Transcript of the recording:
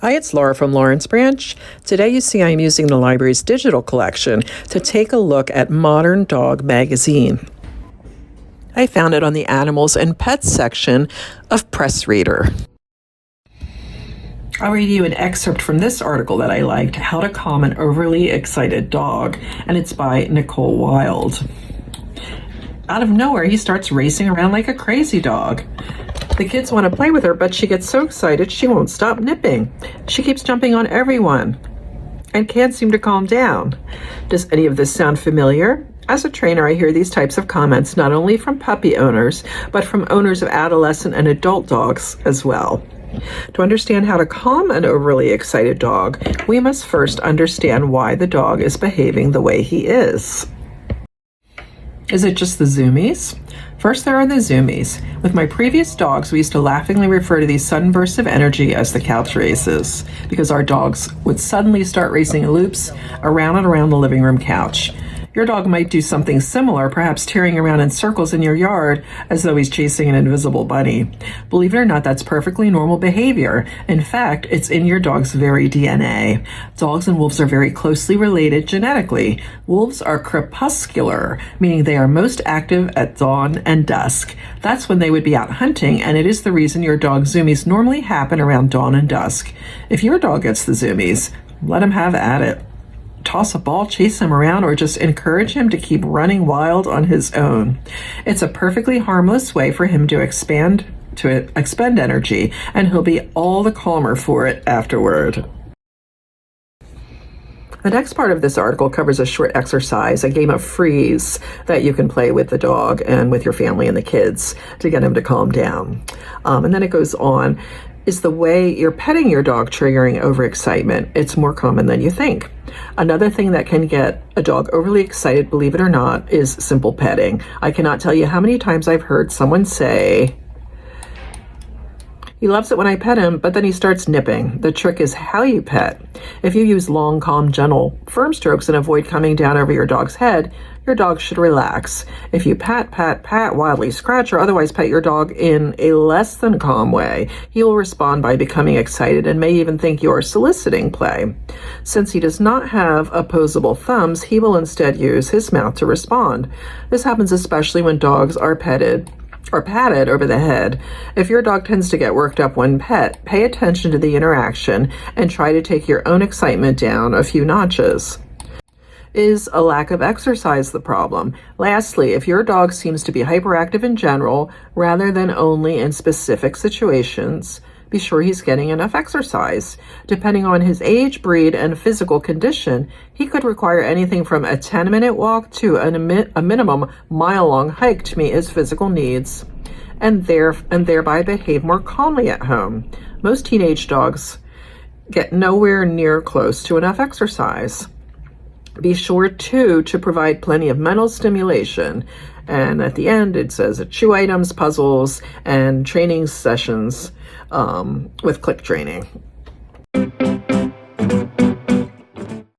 Hi, it's Laura from Lawrence Branch. Today you see I'm using the library's digital collection to take a look at Modern Dog magazine. I found it on the Animals and Pets section of Press Reader. I'll read you an excerpt from this article that I liked, How to Calm an Overly Excited Dog, and it's by Nicole Wild. Out of nowhere, he starts racing around like a crazy dog. The kids want to play with her, but she gets so excited she won't stop nipping. She keeps jumping on everyone and can't seem to calm down. Does any of this sound familiar? As a trainer, I hear these types of comments not only from puppy owners, but from owners of adolescent and adult dogs as well. To understand how to calm an overly excited dog, we must first understand why the dog is behaving the way he is. Is it just the zoomies? First, there are the zoomies. With my previous dogs, we used to laughingly refer to these sudden bursts of energy as the couch races, because our dogs would suddenly start racing in loops around and around the living room couch. Your dog might do something similar, perhaps tearing around in circles in your yard as though he's chasing an invisible bunny. Believe it or not, that's perfectly normal behavior. In fact, it's in your dog's very DNA. Dogs and wolves are very closely related genetically. Wolves are crepuscular, meaning they are most active at dawn and dusk. That's when they would be out hunting, and it is the reason your dog's zoomies normally happen around dawn and dusk. If your dog gets the zoomies, let him have at it. Toss a ball, chase him around, or just encourage him to keep running wild on his own. It's a perfectly harmless way for him to expend energy, and he'll be all the calmer for it afterward. The next part of this article covers a short exercise, a game of freeze that you can play with the dog and with your family and the kids to get him to calm down. And then it goes on. Is the way you're petting your dog triggering overexcitement? It's more common than you think. Another thing that can get a dog overly excited, believe it or not, is simple petting. I cannot tell you how many times I've heard someone say, he loves it when I pet him, but then he starts nipping. The trick is how you pet. If you use long, calm, gentle, firm strokes and avoid coming down over your dog's head, your dog should relax. If you pat, wildly scratch, or otherwise pet your dog in a less than calm way, he will respond by becoming excited and may even think you're soliciting play. Since he does not have opposable thumbs, he will instead use his mouth to respond. This happens especially when dogs are petted or patted over the head. If your dog tends to get worked up when pet, pay attention to the interaction and try to take your own excitement down a few notches. Is a lack of exercise the problem? Lastly, if your dog seems to be hyperactive in general rather than only in specific situations, be sure he's getting enough exercise. Depending on his age, breed, and physical condition, he could require anything from a 10-minute walk to a minimum mile-long hike to meet his physical needs, and thereby behave more calmly at home. Most teenage dogs get nowhere near close to enough exercise. Be sure, too, to provide plenty of mental stimulation. And at the end, it says chew items, puzzles, and training sessions with click training.